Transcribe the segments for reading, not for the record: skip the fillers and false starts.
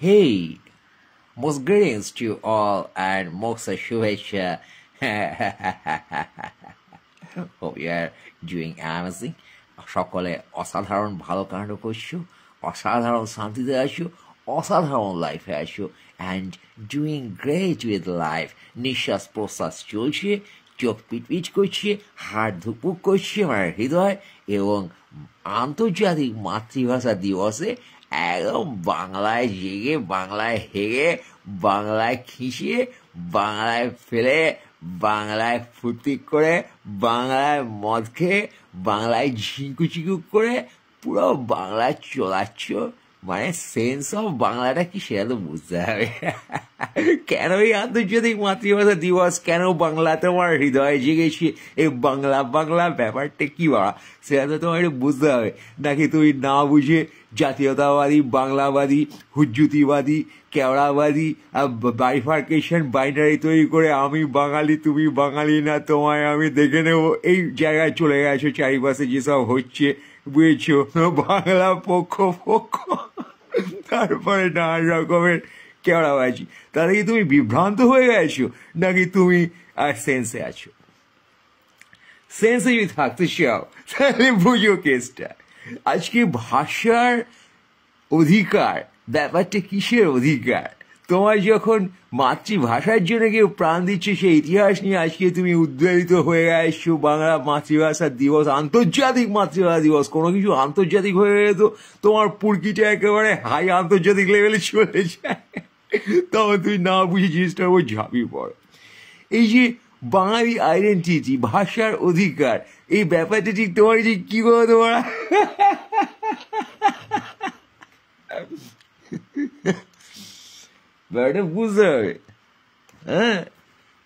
Hey, most greetings to all and most Shubhesha. Hope you are doing amazing. সকলে অসাধারণ ভালো কাণ্ড করছো, অসাধারণ শান্তিতে আছো, অসাধারণ লাইফে আছো, and doing great with life. নিঃশ্বাস প্রশ্বাস চলছে, চোখ পিটপিট করছে, হাড় ধুকপুক করছে আমার হৃদয়, এবং আন্তর্জাতিক মাতৃভাষা দিবসে একদম বাংলায় জেগে, বাংলায় হেগে, বাংলায় খিঁচিয়ে, বাংলায় ফেলে, বাংলায় ফুর্তি করে, বাংলায় মদ খেয়ে, বাংলায় ঝিঙ্কু চিকু করে পুরো বাংলায় চলাচ্ছ, মানে সেন্স অফ বাংলাটা কি সেটা তো বুঝতে হবে। কেন এই আন্তর্জাতিক মাতৃভাষা দিবস, কেন বাংলা তোমার হৃদয়ে জেগেছে, এই বাংলা বাংলা ব্যাপারটা কি বাড়া সেটা তো তোমার একটু বুঝতে হবে। নাকি তুমি না বুঝে জাতীয়তাবাদী, বাংলাবাদী, হুজ্জুতিবাদী, কেওড়াবাদী, বাইফার্কেশন বাইনারি তৈরি করে আমি বাঙালি তুমি বাঙালি না, তোমায় আমি দেখে নেব, এই জায়গায় চলে গেছো। চারিপাশে যেসব হচ্ছে বুঝেছো, বাংলা পক্ষ পক্ষ, তারপরে নানান রকমের কেওড়াবাজি। তাহলে কি তুমি বিভ্রান্ত হয়ে গেছো, নাকি তুমি আর সেন্সে আছো? সেন্সে যদি থাকতে চাও তাহলে বুঝো কেসটা। আজকে ভাষার অধিকার ব্যাপারটা কিসের অধিকার? তোমার যখন মাতৃভাষার জন্য কেউ প্রাণ দিচ্ছে, সেই ইতিহাস নিয়ে আজকে তুমি উদ্বেলিত হয়ে গেছো। বাংলা মাতৃভাষা দিবস, আন্তর্জাতিক মাতৃভাষা দিবস, কোনো কিছু আন্তর্জাতিক হয়ে গেলে তো তোমার পুরকিটা একেবারে হাই আন্তর্জাতিক লেভেলে চলে যায়। তখন তুমি না বুঝে জিনিসটার উপর ঝাঁপিয়ে পড়ো। এই যে বাঙালি আইডেন্টিটি, ভাষার অধিকার, এই ব্যাপারটা ঠিক তোমার যে কি করো তোমার ব্যাপারটা বুঝতে হবে। হ্যাঁ,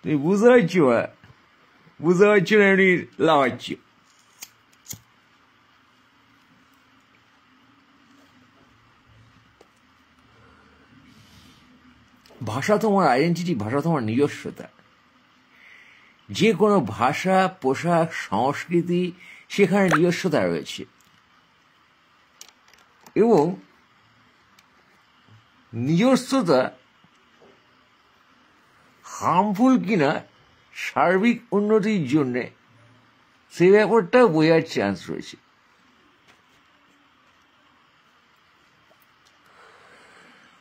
তুমি বুঝতে পারছো না, বুঝতে পারছো না, এমনি লাগাচ্ছ। ভাষা তোমার আইডেন্টিটি, ভাষা তোমার নিজস্বতা। যে কোনো ভাষা, পোশাক, সংস্কৃতি, সেখানে নিজস্বতা রয়েছে, এবং নিজস্বতা হার্মফুল কিনা সার্বিক উন্নতির জন্যে সে ব্যাপারটা বোঝার চান্স রয়েছে।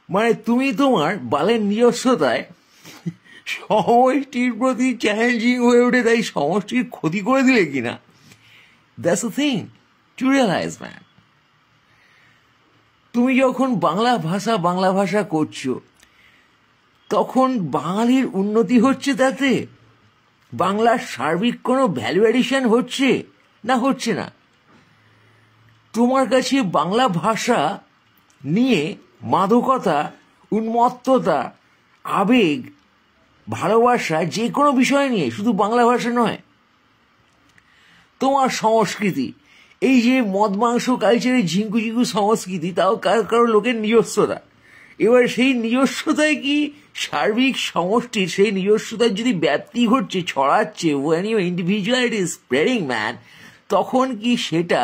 মানে তুমি তোমার বালের নিজস্বতায় সমষ্টির প্রতি চ্যালেঞ্জিং হয়ে ওঠে, তাই সমষ্টির ক্ষতি করে দিলে কিনা, that's a thing to realise man. তুমি যখন বাংলা ভাষা করছো, তখন বাঙালির উন্নতি হচ্ছে, তাতে বাংলার সার্বিক কোনো ভ্যালু এডিশন হচ্ছে না, হচ্ছে না। তোমার কাছে বাংলা ভাষা নিয়ে মাদকতা, উন্মত্ততা, আবেগ, ভালোবাসা, যে কোনো বিষয় নিয়ে, শুধু বাংলা ভাষা নয়, তোমার সংস্কৃতি, এই যে মদ মাংস কালচারের ঝিঙ্কু ঝিঙ্কু সংস্কৃতি, তাও কারো লোকের নিজস্বতা। এবার সেই নিজস্বতায় কি সার্বিক সমষ্টির সেই নিজস্বতার যদি ব্যাপ্তি ঘটছে, ছড়াচ্ছে, when your individuality is spreading man, তখন কি সেটা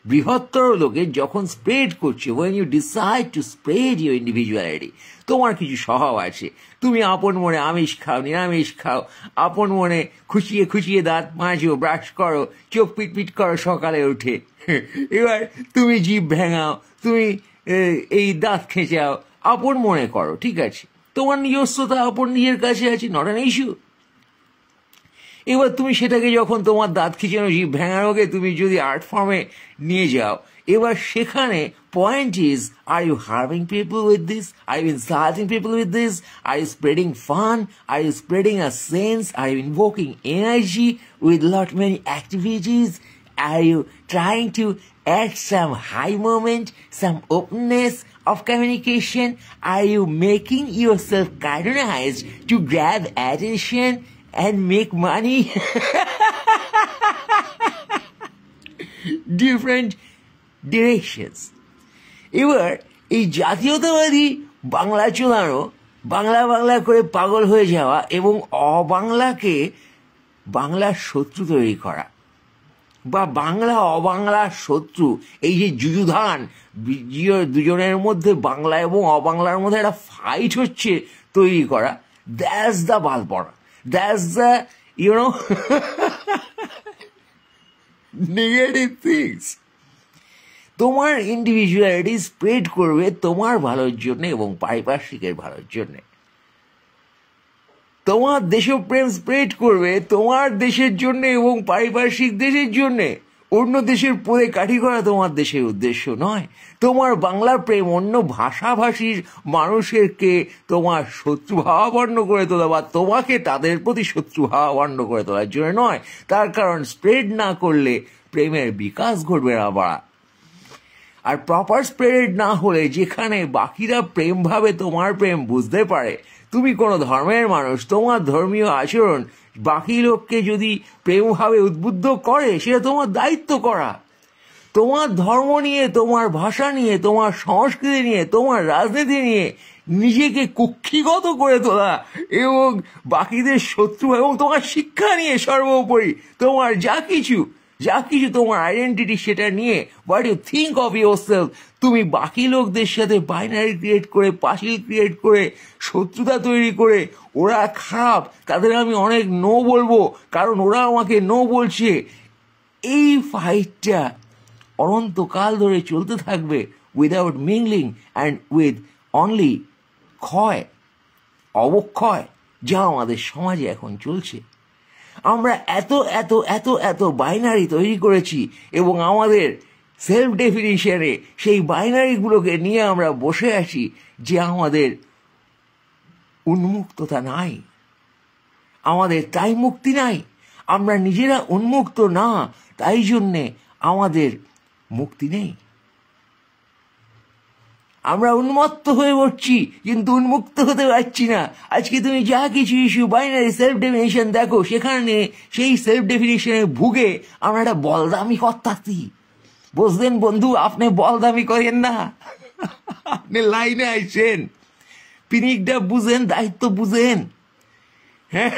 বৃহত্তর লোকে যখন স্প্রেড করছে, when you decide to spread your individuality, তোমার কিছু স্বভাব আছে, তুমি আপন মনে আমিষ খাও, নিরামিষ খাও, আপন মনে খুশিয়ে খুশিয়ে দাঁত মাজো, ব্রাশ করো, চোখ পিটপিট করো সকালে উঠে, এবার তুমি জিভ ভেঙাও, তুমি এই দাঁত খেঁচাও, আপন মনে করো, ঠিক আছে, তোমার নিজস্বতা আপন নিজের কাছে আছে, নট অ্যান ইস্যু। এবার তুমি সেটাকে যখন তোমার দাঁত খিচানো, জিভ ভেঙানোকে তুমি যদি আর্ট ফর্মে নিয়ে যাও, এবার সেখানে point is, are you harming people with this, are you insulting people with this, are you spreading fun, are you spreading a sense, are you invoking energy with lot many activities, are you trying to add some high moment, some openness of communication, are you making yourself canonized to grab attention and make money? Different directions. এবার এই জাতীয়তাবাদী বাংলা চলানো, বাংলা করে পাগল হয়ে যাওয়া, এবং অবাংলাকে বাংলার শত্রু তৈরি করা, বা বাংলা অবাংলার শত্রু, এই যে যুযুধান দুজনের মধ্যে, বাংলা এবং অবাংলার মধ্যে একটা ফাইট হচ্ছে তৈরি করা, দ্যাটস দ্য বালপড়া, দ্যাটস দ্য নেগেটিভ থিংস। তোমার ইন্ডিভিজুয়ালিটি স্প্রেড করবে তোমার ভালোর জন্য এবং পারিপার্শ্বিকের ভালোর জন্য। তোমার দেশপ্রেম স্প্রেড করবে তোমার দেশের জন্য এবং পারিপার্শ্বিক দেশের জন্যে। অন্য দেশের পরে কাঠি করা তোমার দেশের উদ্দেশ্য নয়। তোমার বাংলা প্রেম অন্য ভাষাভাষীর মানুষেরকে তোমার শত্রু ভাবাপন্ন করে তোলা বা তোমাকে তাদের প্রতি শত্রু ভাবাপন্ন করে তোলার জন্য নয়। তার কারণ স্প্রেড না করলে প্রেমের বিকাশ ঘটবে না বাড়া। আর প্রপার স্প্রেড না হলে, যেখানে বাকিরা প্রেম ভাবে তোমার প্রেম বুঝতে পারে, তুমি কোনো ধর্মের মানুষ, তোমার ধর্মীয় আচরণ বাকি লোককে যদি প্রেমভাবে উদ্বুদ্ধ করে, সেটা তোমার দায়িত্ব করা। তোমার ধর্ম নিয়ে, তোমার ভাষা নিয়ে, তোমার সংস্কৃতি নিয়ে, তোমার রাজনীতি নিয়ে নিজেকে কুক্ষিগত করে তোলা এবং বাকিদের শত্রু, এবং তোমার শিক্ষা নিয়ে সর্বোপরি তোমার যা কিছু তোমার আইডেন্টিটি, সেটা নিয়ে what you think of yourself, তুমি বাকি লোকদের সাথে বাইনারি ক্রিয়েট করে, পাঁচিল ক্রিয়েট করে, শত্রুতা তৈরি করে, ওরা খারাপ, তাদের আমি অনেক নো বলবো কারণ ওরা আমাকে নো বলছে, এই ফাইটটা অনন্তকাল ধরে চলতে থাকবে without mingling and with only অবক্ষয়, যা আমাদের সমাজে এখন চলছে। আমরা এত এত এত এত বাইনারি তৈরি করেছি এবং আমাদের সেলফ ডেফিনিশনে সেই বাইনারিগুলোকে নিয়ে আমরা বসে আছি যে আমাদের উন্মুক্ততা নাই, আমাদের তাই মুক্তি নাই। আমরা নিজেরা উন্মুক্ত না, তাই জন্যে আমাদের মুক্তি নেই। আমরা উন্মত্ত হয়ে পড়ছি কিন্তু উন্মুক্ত হতে পারছি না। আজকে তুমি যা কিছু ইস্যু বাইনারি সেলফ ডেফিনিশন দেখো, সেখানে সেই সেলফ ডেফিনিশনে ভুগে আমরা একটা বলদামি করতাছি। বুঝলেন বন্ধু, আপনি বলদামি করেন না, আপনি লাইনে আইছেন, পিনিকটা বুঝেন, দায়িত্ব বুঝেন। হ্যাঁ,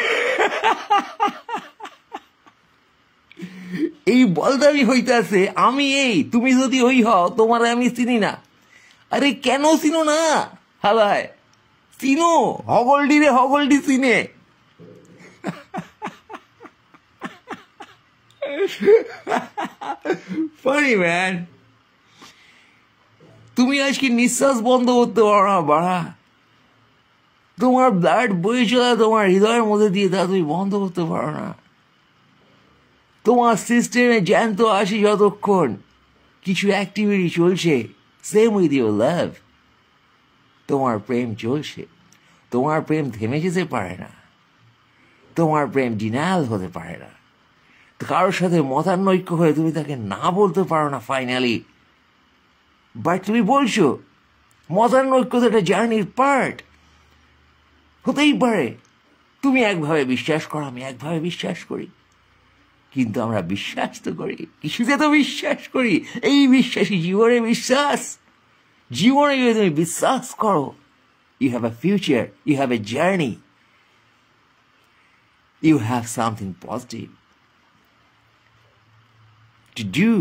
এই বলদামি হইতাছে আমি এই, তুমি যদি ওই হও, তোমার আমি চিনি না। আরে কেন চিনো না? হালায় চিনো, হগলডি রে হগলডি চিনে। ফানি ম্যান, তুমি আজকে নিঃশ্বাস বন্ধ করতে পারো না বাড়া, তোমার ব্লাড বয়ে চলা তোমার হৃদয়ের মধ্যে দিয়ে, তা তুমি বন্ধ করতে পারো না। তোমার সিস্টেমে জ্যান্ত আসি যতক্ষণ কিছু অ্যাক্টিভিটি চলছে, সেম উইথ ইউর লাভ, তোমার প্রেম চলছে। তোমার প্রেম থেমে যেতে পারে না, তোমার প্রেম ডিনায়াল হতে পারে না। কারোর সাথে মতানৈক্য হয়ে তুমি তাকে না বলতে পারো না ফাইনালি, বাট তুমি বলছো। মতানৈক্য তো একটা জার্নির পার্ট, হতেই পারে। তুমি একভাবে বিশ্বাস করো, আমি একভাবে বিশ্বাস করি, কিন্তু আমরা বিশ্বাস তো করি, কিছুতে তো বিশ্বাস করি। এই বিশ্বাসী জীবনে বিশ্বাস, জীবনে যদি তুমি বিশ্বাস করো, you have a future, you have a journey, you have something positive to do.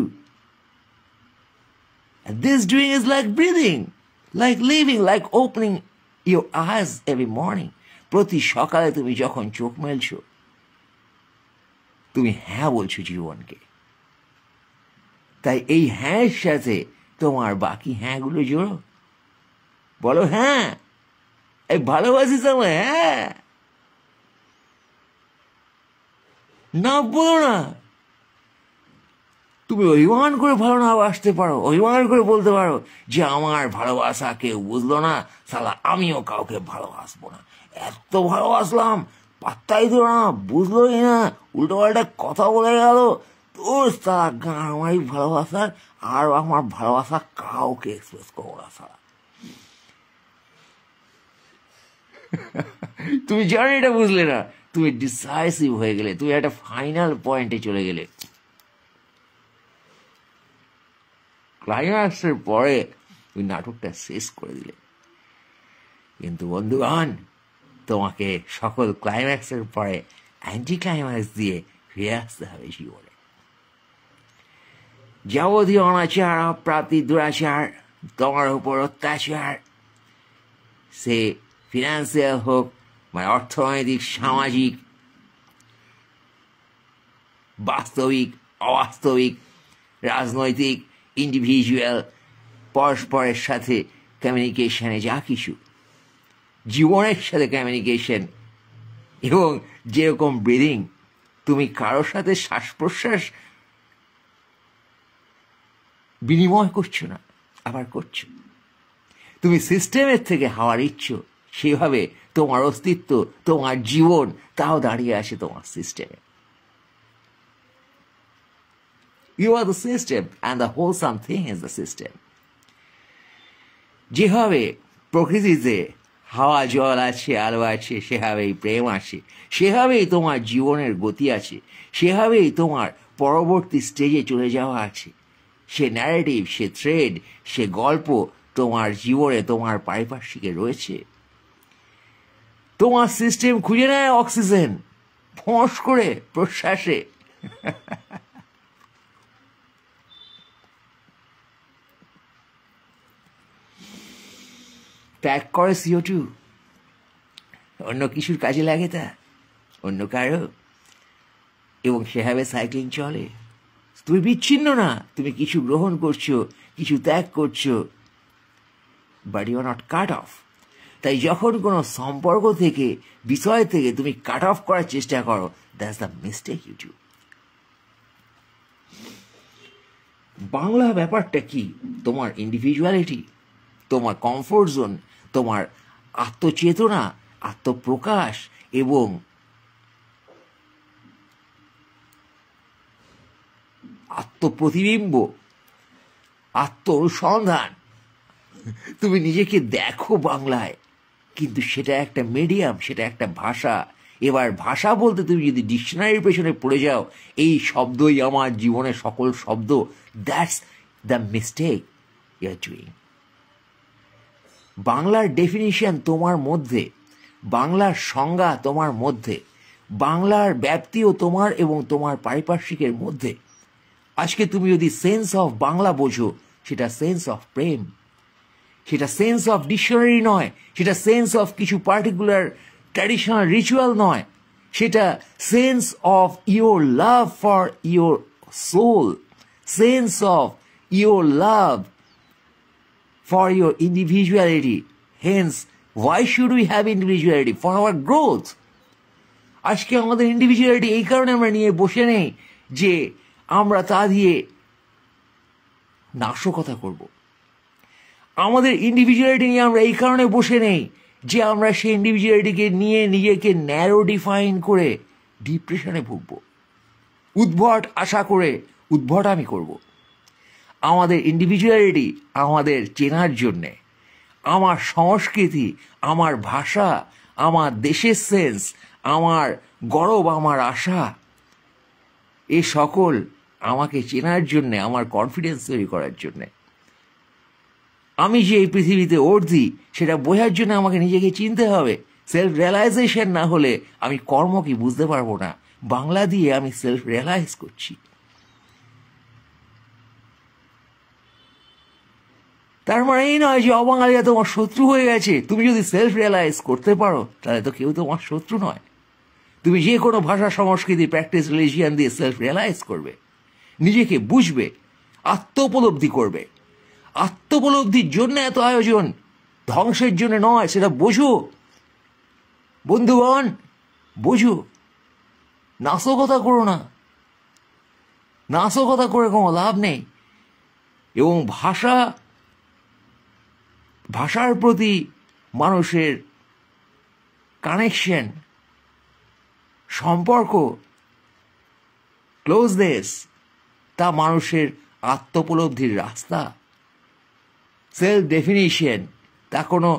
And this doing is like breathing, like living, like opening your eyes every morning. প্রতি সকালে তুমি যখন চোখ মেলছো, তুমি হ্যাঁ বলছো জীবনকে। তাই এই হ্যাঁ সাথে তোমার বাকি হ্যাঁগুলো জোড়ো, বলো হ্যাঁ, এই ভালোবাসিস আমায়, হ্যাঁ না বলো না। তুমি অভিমান করে ভালো না বাসতে পারো, অভিমান করে বলতে পারো যে আমার ভালোবাসা কেউ বুঝলো না, শালা আমিও কাউকে ভালোবাসবো না, এত ভালোবাসলাম পাত্তাই দিল না, বুঝলোই না, উল্টো পাল্টা কথা বলে গেল, তোর তারা গান আমারই ভালোবাসার, আর আমার ভালোবাসা কাউকে এক্সপ্রেস করবো না সারা। তুমি জার্নিটা বুঝলে না, তুমি ডিসাইসিভ হয়ে গেলে, তুমি একটা ফাইনাল পয়েন্টে চলে গেলে, ক্লাইম্যাক্সের পরে তুমি নাটকটা শেষ করে দিলে। কিন্তু বন্ধুগণ, তোমাকে সকল ক্লাইম্যাক্সের পরে অ্যান্টি ক্লাইম্যাক্স দিয়ে ফিরে আসতে হবে জীবনে। যাবতীয় অনাচার, অপ্রাপ্তি, দুরাচার, তোমার উপর অত্যাচার, সে ফিনান্সিয়াল হোক, মানে অর্থনৈতিক, সামাজিক, বাস্তবিক, অবাস্তবিক, রাজনৈতিক, ইন্ডিভিজুয়াল, পরস্পরের সাথে কমিউনিকেশনে যা কিছু, জীবনের সাথে কমিউনিকেশন, এবং যেরকম ব্রিদিং, তুমি কারোর সাথে শ্বাস প্রশ্বাস বিনিময় করছো না, আবার করছো। তুমি সিস্টেমের থেকে হাওয়া নিচ্ছ, সেভাবে তোমার অস্তিত্ব, তোমার জীবন, তাও দাঁড়িয়ে আছে তোমার সিস্টেমে। You are the system and the wholesome thing is the system. যেভাবে প্রকৃতিতে হাওয়া, জল আছে, আলো আছে, সেভাবেই প্রেম আছে, সেভাবেই তোমার জীবনের গতি আছে, সেভাবেই তোমার পরবর্তী স্টেজে চলে যাওয়া আছে। সে ন্যারেটিভ, সে থ্রেড, সে গল্প তোমার জীবনে, তোমার পারিপার্শ্বিকে রয়েছে। তোমার সিস্টেম খুঁজে নেয় অক্সিজেন ফোঁস করে প্রশ্বাসে। ত্যাগ করে CO2, অন্য কিছুর কাজে লাগে তা, অন্য কারো, এবং সেভাবে সাইক্লিং চলে। তুমি বিচ্ছিন্ন না, তুমি কিছু গ্রহণ করছো, কিছু ত্যাগ করছো, but you are not cut off. তাই যখন কোনো সম্পর্ক থেকে, বিষয় থেকে তুমি কাট অফ করার চেষ্টা করো, that's the mistake you do. Bangla ব্যাপারটা কি? তোমার ইন্ডিভিজুয়ালিটি, তোমার কমফোর্ট জোন, তোমার আত্মচেতনা, আত্মপ্রকাশ এবং আত্মপ্রতিবিম্ব, আত্ম অনুসন্ধান। তুমি নিজেকে দেখো বাংলায়, কিন্তু সেটা একটা মিডিয়াম, সেটা একটা ভাষা। এবার ভাষা বলতে তুমি যদি ডিকশনারির পেছনে পড়ে যাও, এই শব্দই আমার জীবনের সকল শব্দ, that's the mistake you are doing. বাংলার ডেফিনিশন তোমার মধ্যে, বাংলার সংজ্ঞা তোমার মধ্যে, বাংলার ব্যাপ্তিও তোমার এবং তোমার পারিপার্শ্বিকের মধ্যে। আজকে তুমি যদি সেন্স অফ বাংলা বোঝো, সেটা সেন্স অফ প্রেম, সেটা সেন্স অফ ডিকশনারি নয়, সেটা সেন্স অফ কিছু পার্টিকুলার ট্র্যাডিশনাল রিচুয়াল নয়, সেটা sense of your love for your soul, sense of your love for your individuality. Hence, why should we have individuality? For our growth. আজকে আমাদের individuality এই কারণে আমরা নিয়ে বসে নেই যে আমরা তা দিয়ে নাশকতা করব। আমাদের ইন্ডিভিজুয়ালিটি নিয়ে আমরা এই কারণে বসে নেই যে আমরা সেই ইন্ডিভিজুয়ালিটিকে নিয়ে নিজেকে ন্যারো ডিফাইন করে ডিপ্রেশনে ভুগব, উদ্ভট আশা করে উদ্ভট আমি করব। আমাদের ইন্ডিভিজুয়ালিটি আমাদের চেনার জন্যে, আমার সংস্কৃতি, আমার ভাষা, আমার দেশের সেন্স, আমার গর্ব, আমার আশা, এ সকল আমাকে চেনার জন্যে, আমার কনফিডেন্স তৈরি করার জন্যে। আমি যে এই পৃথিবীতে অর্জি, সেটা বোঝার জন্য আমাকে নিজেকে চিনতে হবে। সেলফ রিয়েলাইজেশন না হলে আমি কর্ম কি বুঝতে পারবো না। বাংলা দিয়ে আমি সেলফ রিয়েলাইজ করছি। তার মানে এই নয় যে অবাঙালিরা তোমার শত্রু হয়ে গেছে। তুমি যদি সেলফ রিয়েলাইজ করতে পারো, তাহলে তো কেউ তোমার শত্রু নয়। তুমি যে কোনো ভাষা, সংস্কৃতি, প্র্যাকটিস, রিলিজিয়ান দিয়ে সেলফ রিয়েলাইজ করবে, নিজেকে বুঝবে, আত্মোপলব্ধি করবে। আত্মোপলব্ধির জন্য এত আয়োজন, ধ্বংসের জন্য নয়, সেটা বোঝো বন্ধুগণ, বোঝো। নাশকতা করো না, নাশকতা করে কোনো লাভ নেই। এবং ভাষার প্রতি মানুষের কানেকশন, সম্পর্ক, ক্লোজনেস, তা মানুষের আত্মোপলব্ধির রাস্তা। সেলফ ডেফিনিশন তা কোনো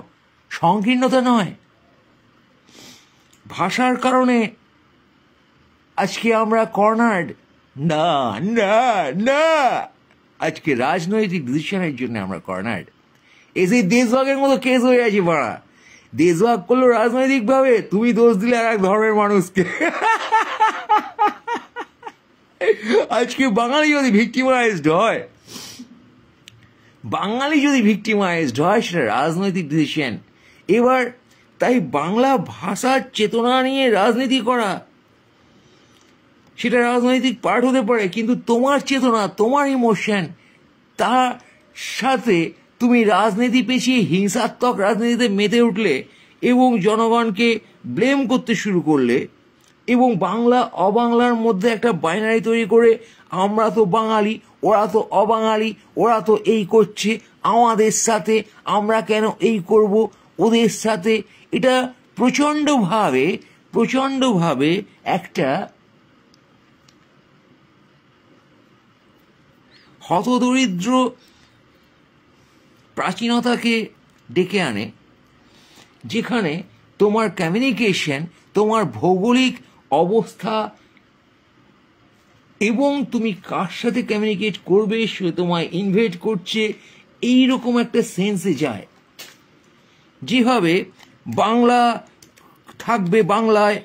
সংকীর্ণতা নয়। ভাষার কারণে আজকে আমরা কর্নার্ড না, না, না। আজকে রাজনৈতিক ডিসিশনের জন্য আমরা কর্নার্ড। এই যে দেশভাগের মতো কেস হয়ে আছে বাড়া। দেশভাগ করলো রাজনৈতিক ভাবে, তুমি দোষ দিলে আর এক ধর্মের মানুষকে। আজকে বাঙালি যদি ভিক্টিমাইজড হয়, সেটা রাজনৈতিক ডিসিশন। এবার তাই বাংলা ভাষার চেতনা নিয়ে রাজনীতি করা, সেটা রাজনৈতিক পার্ট হতে পারে, কিন্তু তোমার চেতনা, তোমার ইমোশন, তার সাথে তুমি রাজনীতি পেছিয়ে হিংসাত্মক রাজনীতিতে মেতে উঠলে এবং জনগণকে ব্লেম করতে শুরু করলে এবং বাংলা অবাংলার মধ্যে একটা বাইনারি তৈরি করে আমরা তো বাঙালি, ওরা তো অবাঙালি, ওরা তো এই করছে আমাদের সাথে, আমরা কেন এই করব ওদের সাথে, এটা প্রচণ্ডভাবে একটা হতদরিদ্র প্রাচীনতাকে ডেকে আনে, যেখানে তোমার কমিউনিকেশন, তোমার ভৌগোলিক অবস্থা এবং তুমি কার সাথে কমিউনিকেট করবে সে তোমায় ইনভাইট করছে, এইরকম একটা সেন্সে যায়। যেভাবে বাংলা থাকবে বাংলায়,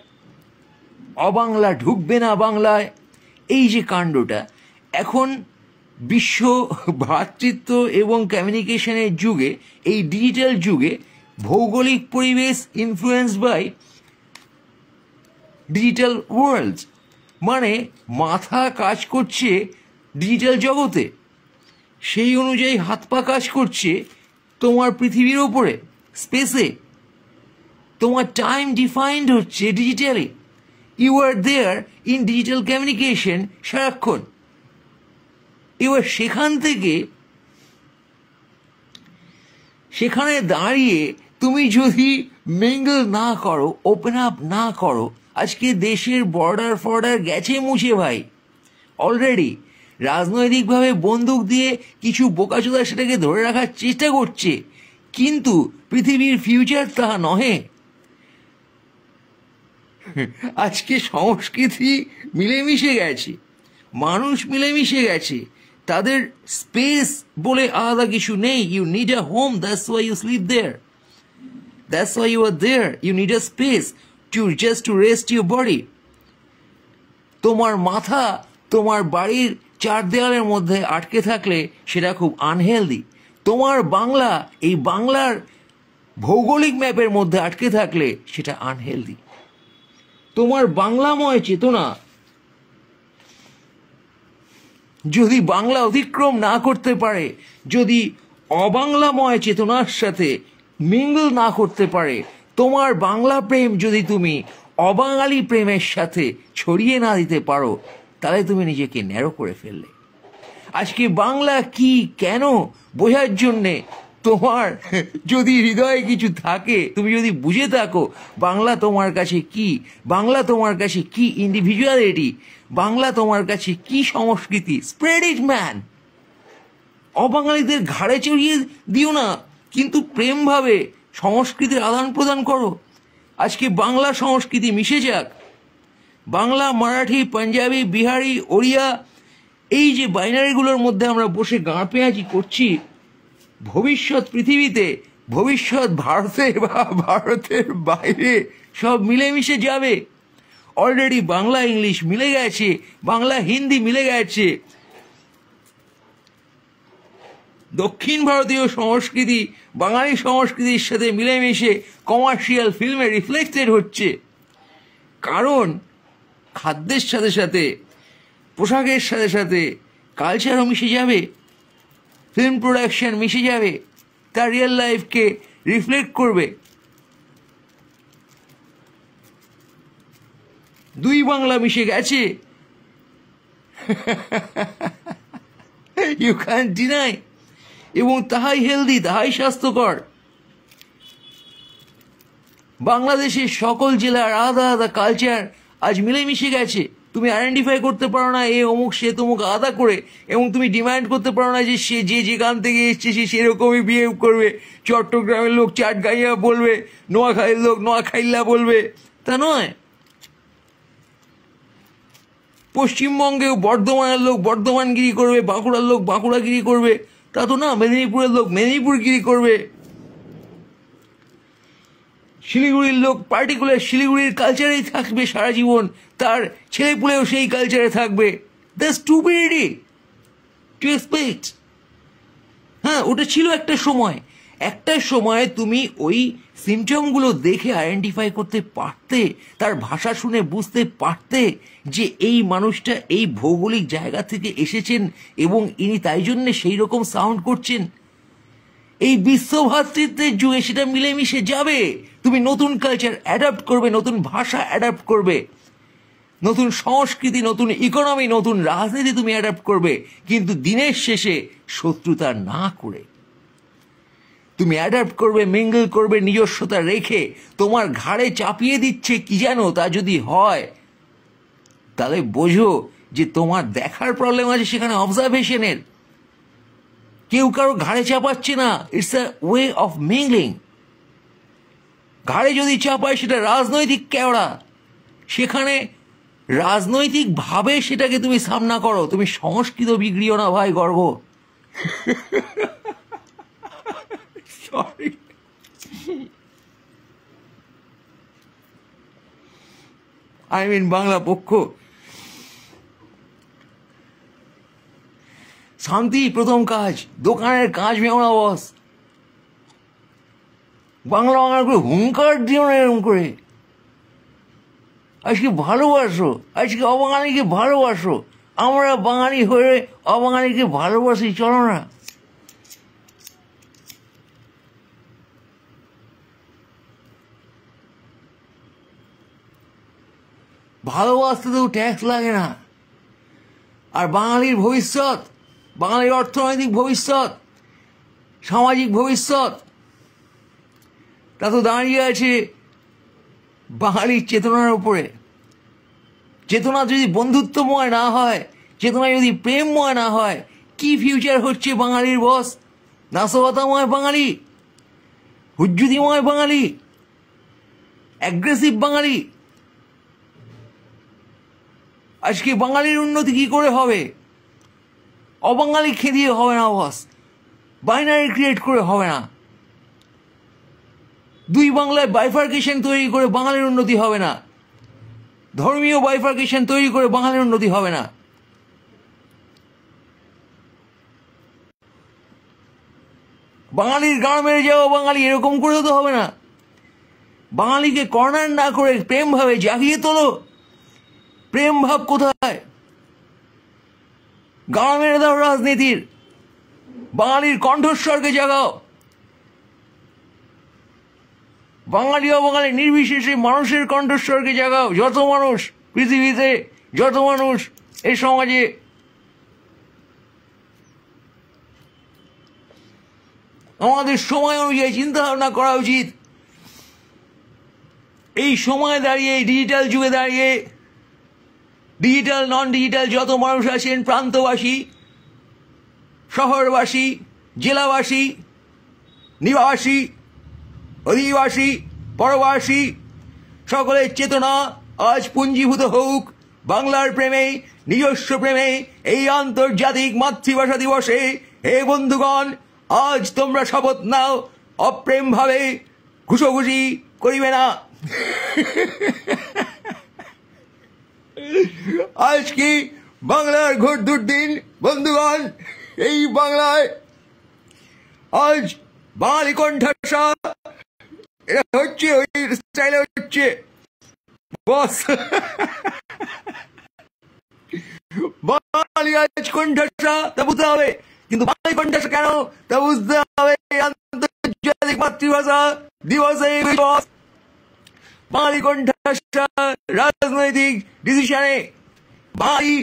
অবাংলা ঢুকবে না বাংলায়, এই যে কাণ্ডটা এখন বিশ্ব ভ্রাতৃত্ব এবং কমিউনিকেশনের যুগে, এই ডিজিটাল যুগে, ভৌগোলিক পরিবেশ ইনফ্লুয়েন্স বাই ডিজিটাল ওয়ার্ল্ড, মানে মাথা কাজ করছে ডিজিটাল জগতে, সেই অনুযায়ী হাত পা কাজ করছে তোমার পৃথিবীর ওপরে, স্পেসে। তোমার টাইম ডিফাইন্ড হচ্ছে digitally, you are there in digital communication সারাক্ষণ। এবার সেখানে দাঁড়িয়ে তুমি যদি মিঙ্গল না করো, ওপেন আপ না করো, আজকে দেশের বর্ডার গেছে মুছে ভাই অলরেডি। রাজনৈতিকভাবে বন্দুক দিয়ে কিছু বোকাচোদা সেটাকে ধরে রাখার চেষ্টা করছে, কিন্তু পৃথিবীর ফিউচার তাহা নহে। আজকে সংস্কৃতি মিলেমিশে গেছে, মানুষ মিলেমিশে গেছে, তাদের স্পেস বলে আলাদা কিছু নেই। You need a home, that's why you sleep there, that's why you are there, you need a space to rest your body. তোমার মাথা তোমার বাড়ির চার দেওয়ালের মধ্যে আটকে থাকলে সেটা খুব আনহেলদি। তোমার বাংলা এই বাংলার ভৌগোলিক ম্যাপের মধ্যে আটকে থাকলে সেটা আনহেলদি। তোমার বাংলাময় চেতনা যদি বাংলা অতিক্রম না করতে পারে, যদি অবাংলাময় চেতনার সাথে মিঙ্গল না করতে পারে, তোমার বাংলা প্রেম যদি তুমি অবাঙালি প্রেমের সাথে ছড়িয়ে না দিতে পারো, তাহলে তুমি নিজেকে ন্যারো করে ফেললে। আজকে বাংলা কি কেন বোঝার জন্যে তোমার যদি হৃদয়ে কিছু থাকে, তুমি যদি বুঝে থাকো বাংলা তোমার কাছে কি, বাংলা তোমার কাছে কি ইন্ডিভিজুয়ালিটি, বাংলা তোমার কাছে কি সংস্কৃতি, স্প্রেড ইট ম্যান। অবাঙালিদের ঘাড়ে চড়িয়ে দিও না, কিন্তু প্রেমভাবে সংস্কৃতির আদান প্রদান করো। আজকে বাংলা সংস্কৃতি মিশে যাক, বাংলা, মারাঠি, পাঞ্জাবি, বিহারি, ওড়িয়া, এই যে বাইনারিগুলোর মধ্যে আমরা বসে গাঁ পেঁয়াজি করছি, ভবিষ্যৎ পৃথিবীতে, ভবিষ্যৎ ভারতে বা ভারতের বাইরে সব মিলেমিশে যাবে। অলরেডি বাংলা ইংলিশ মিলে গেছে, বাংলা হিন্দি মিলে গেছে, দক্ষিণ ভারতীয় সংস্কৃতি বাঙালি সংস্কৃতির সাথে মিলেমিশে কমার্শিয়াল ফিল্মে রিফ্লেক্টেড হচ্ছে। কারণ খাদ্যের সাথে সাথে, পোশাকের সাথে সাথে কালচারও মিশে যাবে, ফিল্ম প্রোডাকশন মিশে যাবে, তার রিয়েল লাইফকে রিফ্লেক্ট করবে। দুই বাংলা মিশে গেছে, ইউ ক্যান ডিনাই, এবং তাহাই হেলদি, তাহাই স্বাস্থ্যকর। বাংলাদেশের সকল জেলার আলাদা আলাদা কালচার আজ মিলেমিশে গেছে। তুমি আইডেন্টিফাই করতে পারো না এ অমুক সে তমুক আলাদা করে, এবং তুমি ডিমান্ড করতে পারো না যে সে যেখান থেকে এসছে সে সেরকমই বিহেভ করবে। চট্টগ্রামের লোক চাটগাইয়া বলবে, নোয়াখালীর লোক নোয়াখাইল্লা বলবে, তা নয়। পশ্চিমবঙ্গেও বর্ধমানের লোক বর্ধমানগিরি করবে, বাঁকুড়ার লোক বাঁকুড়াগিরি করবে, তা তো না। মেদিনীপুরের লোক মেদিনীপুরগিরি করবে, শিলিগুড়ির লোক পার্টিকুলার শিলিগুড়ির কালচারেই থাকবে সারা জীবন, তার ছেলেপুলেও সেই কালচারে থাকবে। The stupidity two expect. হ্যাঁ, ওটা ছিল একটা সময় তুমি ওই সিমটমগুলো দেখে আইডেন্টিফাই করতে পারতে, তার ভাষা শুনে বুঝতে পারতে যে এই মানুষটা এই ভৌগোলিক জায়গা থেকে এসেছেন এবং ইনি তাই জন্যে সেই রকম সাউন্ড করছেন। এই বিশ্বভাতৃত্বের যুগে সেটা মিলেমিশে যাবে। তুমি নতুন কালচার অ্যাডাপ্ট করবে, নতুন ভাষা অ্যাডাপ্ট করবে, নতুন সংস্কৃতি, নতুন ইকোনমি, নতুন রাজনীতি তুমি অ্যাডাপ্ট করবে, কিন্তু দিনের শেষে শত্রুতা না করে তুমি অ্যাডাপ্ট করবে, মিঙ্গল করবে, নিজস্বতা রেখে। তোমার ঘাড়ে চাপিয়ে দিচ্ছে কি জানো, তা যদি হয় তাহলে বোঝো যে তোমার দেখার প্রবলেম আছে সেখানে অবজারভেশনের। কেউ কারো ঘাড়ে চাপাচ্ছে না, it's a way of mingling. ঘাড়ে যদি চাপায় সেটা রাজনৈতিক কেওড়া, সেখানে রাজনৈতিক ভাবে সেটাকে তুমি সামনা করো। তুমি সংস্কৃত বিগড়িও না ভাই, গর্ব। সরি, আই মিন বাংলা পক্ষ। শান্তি প্রথম কাজ, দোকানের কাজ ভেঙো না বস। বাংলা করে হুঙ্কার দিও না এরকম করে। আজকে ভালোবাসো, আজকে অবাঙালিকে ভালোবাসো। আমরা বাঙালি হয়ে অবাঙালিকে ভালোবাসি, চলো না। ভালোবাসতে তো ট্যাক্স লাগে না। আর বাঙালির ভবিষ্যৎ, বাঙালির অর্থনৈতিক ভবিষ্যৎ, সামাজিক ভবিষ্যৎ, তা তো দাঁড়িয়ে আছে বাঙালির চেতনার উপরে। চেতনা যদি বন্ধুত্বময় না হয়, চেতনা যদি প্রেমময় না হয়, কি ফিউচার হচ্ছে বাঙালির বস? নাশকতাময় বাঙালি, হুজ্জুদিময় বাঙালি, অ্যাগ্রেসিভ বাঙালি। আজকে বাঙালির উন্নতি কি করে হবে? অবাঙালি খেদিয়ে হবে না বস, বাইনারি ক্রিয়েট করে হবে না। দুই বাংলায় বাইফার্কেশন তৈরি করে বাঙালির উন্নতি হবে না। ধর্মীয় বাইফার্কেশন তৈরি করে বাঙালির উন্নতি হবে না। বাঙালির গাঁ মেরে যাওয়া বাঙালি, এরকম করে তো হবে না। বাঙালিকে কর্নার না করে প্রেম ভাবে জাগিয়ে তোলো। প্রেম ভাব কোথায়? গাঁ মেরে দাও রাজনীতির, বাঙালির কণ্ঠস্বরকে জাগাও। বাঙালি অবাঙালি নির্বিশেষে মানুষের কণ্ঠস্বরকে জাগাও। যত মানুষ পৃথিবীতে, যত মানুষ এই সমাজে, আমাদের সময় অনুযায়ী চিন্তা ভাবনা করা উচিত। এই সময় দাঁড়িয়ে, এই ডিজিটাল যুগে দাঁড়িয়ে, ডিজিটাল নন ডিজিটাল যত মানুষ আছেন, প্রান্তবাসী, শহরবাসী, জেলাবাসী, নিবাসী, অধিবাসী, পরবাসী, সকলের চেতনা আজ পুঞ্জীভূত হোক বাংলার প্রেমে, নিজস্ব প্রেমে। এই আন্তর্জাতিক মাতৃভাষা দিবসে হে বন্ধুগণ, আজ তোমরা শপথ নাও, অপ্রেম ভাবে ঘুষোঘুষি করিবে না। আজ কি বাংলার ঘোর দুর্দিন বন্ধুগণ। এই বাংলায় আজ বাঙালি কণ্ঠস্বর এটা হচ্ছে, ওই স্টাইলে হচ্ছে বস। বাঙালি আজ কণ্ঠস্বর তা বুঝতে হবে, কিন্তু বাঙালি কণ্ঠস্বর কেন তা বুঝতে হবে। আন্তর্জাতিক মাতৃভাষা দিবসে বাঙালি কণ্ঠস্বর রাজনৈতিক ডিসিশনে বাঙালি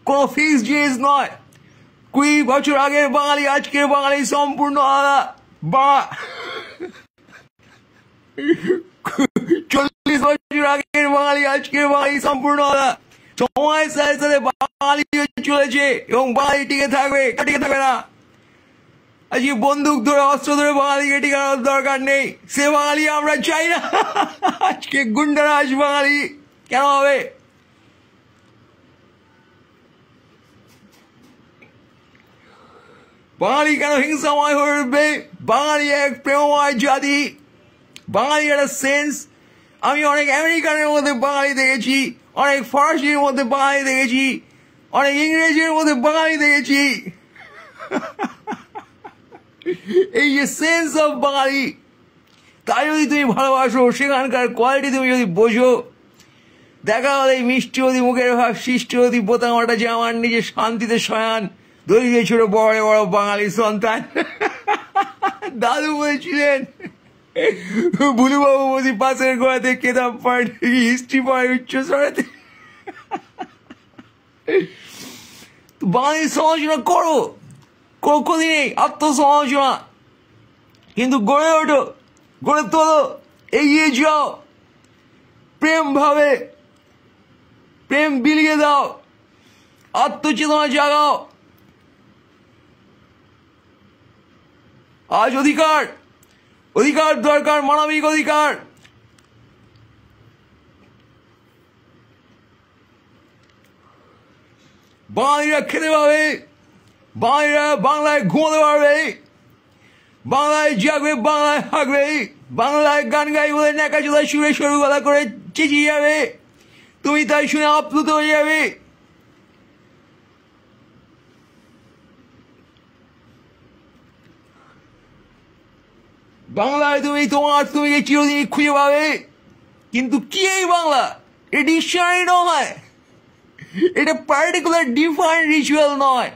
কোন ফিক্সড জিনিস নয়। 20 বছর আগের বাঙালি আজকের বাঙালি সম্পূর্ণ আলাদা। 40 বছর আগের বাঙালি আজকের বাঙালি সম্পূর্ণ আলাদা। সময়ের সাথে সাথে বাঙালি চলেছে এবং বাঙালি টিকে থাকবে, টিকে থাকবে না। আজকে বন্দুক ধরে, অস্ত্র ধরে বাঙালিকে টিকানোর দরকার নেই, সে বাঙালি আমরা চাই না। আজকে গুন্ডারাজ বাঙালি কেন হবে? বাঙালি কেন হিংসাময় হয়ে উঠবে? বাঙালি এক প্রেমময় জাতি, বাঙালি একটা সেন্স। আমি অনেক আমেরিকানের মধ্যে বাঙালি দেখেছি, অনেক ফরাসির মধ্যে বাঙালি দেখেছি, অনেক ইংরেজির মধ্যে বাঙালি দেখেছি। এই যে সেন্স অফ বাঙালি, তাই যদি তুমি ভালোবাসো, সেখানকার কোয়ালিটি তুমি যদি বোঝো, দেখা হলে এই মিষ্টি অতি মুখের ভাব, সৃষ্টি অতি বোতামাটা যে আমার নিজে শান্তিতে শয়ান, দরিদ্র ছোট বড় বড় বাঙালি সন্তান। দাদু বলেছিলেন, বুলুবাবু বলছি পাশের গোড়াতে কেতাব পাঠ, হিস্ট্রি পড়ে উচ্চস্বরেতে। বাঙালি সমালোচনা করো, ক্ষতি নেই, আত্মসমালোচনা, কিন্তু গড়ে ওঠো, গড়ে তোলো, এগিয়ে যাও, প্রেম ভাবে, প্রেম বিলিয়ে দাও, আত্মচেতনা জাগাও। আজ অধিকার, অধিকার দরকার, মানবিক অধিকার। বাঙালিরা খেতে পাবে, বাঙালিরা বাংলায় ঘুমোতে পারবে, বাংলায় জাগবে, বাংলায় হাঁকবে, বাংলায় গান গাই বলে ন্যাকা চোদা সুরে সরু গলা করে চেঁচিয়ে যাবে, তুমি তাই শুনে আপ্লুত হয়ে যাবে। বাংলায় তুমি তুমি চিরদিন খুঁজে পাবে। কিন্তু কি এই বাংলা? এটা ডিকশনারি নয়, এটা পার্টিকুলার ডিফাইন্ড রিচুয়াল নয়,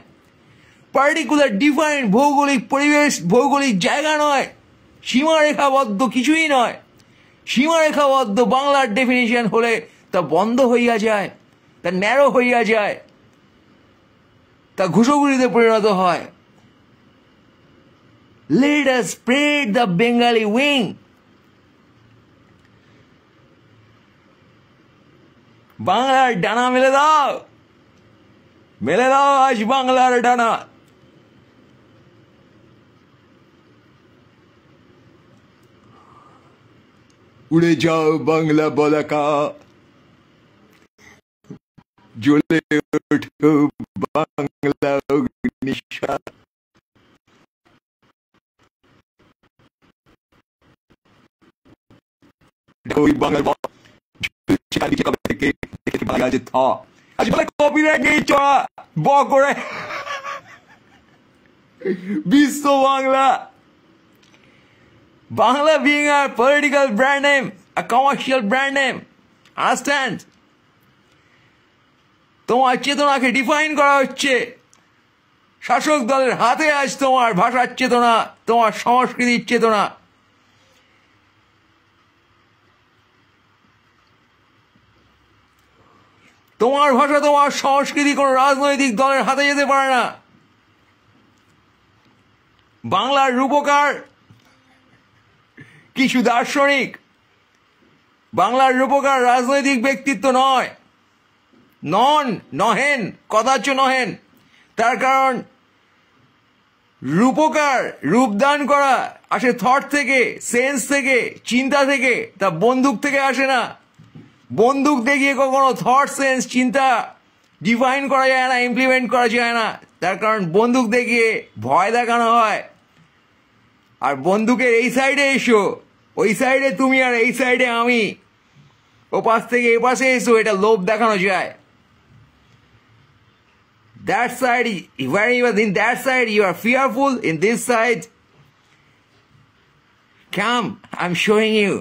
পার্টিকুলার ডিফাইন্ড ভৌগোলিক পরিবেশ, ভৌগোলিক জায়গা নয়, সীমারেখাবদ্ধ কিছুই নয়। সীমারেখাবদ্ধ বাংলার ডেফিনিশন হলে তা বন্ধ হইয়া যায়, তা ন্যারো হইয়া যায়, তা ঘুষোঘুরিতে পরিণত হয়। Let us spread the Bengali wing. বাংলার ডানা মেলে দাও, মেলে দাও আজ বাংলার ডানা। উড়ে যাও বাংলা বলাকা, জ্বলে ওঠো বাংলা অগ্নিশা। ওই বাংলার বিশ্ব Bangla, Bangla being a political brand name, a commercial brand name. Understand? তোমার চেতনাকে ডিফাইন করা হচ্ছে। শাসক দলের হাতে আজ তোমার ভাষার চেতনা, তোমার সংস্কৃতির চেতনা। তোমার ভাষা, তোমার সংস্কৃতি কোন রাজনৈতিক দলের হাতে যেতে পারে না। বাংলার রূপকার কিছু দার্শনিক, বাংলার রূপকার রাজনৈতিক ব্যক্তিত্ব নয়, নহেন, কদাচ নহেন। তার কারণ রূপকার, রূপদান করা আসে থট থেকে, সেন্স থেকে, চিন্তা থেকে, তা বন্দুক থেকে আসে না। বন্দুক দেখিয়ে কখনো থট, সেন্স, চিন্তা ডিফাইন করা যায় না, ইমপ্লিমেন্ট করা যায় না। তার কারণ বন্দুক দেখিয়ে ভয় দেখানো হয়। আর বন্দুকের এই সাইডে এসো, ওই সাইডে তুমি আর এই সাইডে আমি, ও পাশ থেকে এ পাশে এসো, এটা লোভ দেখানো যায়। That side, when you are in that side, you are fearful. In this side, come, I'm showing you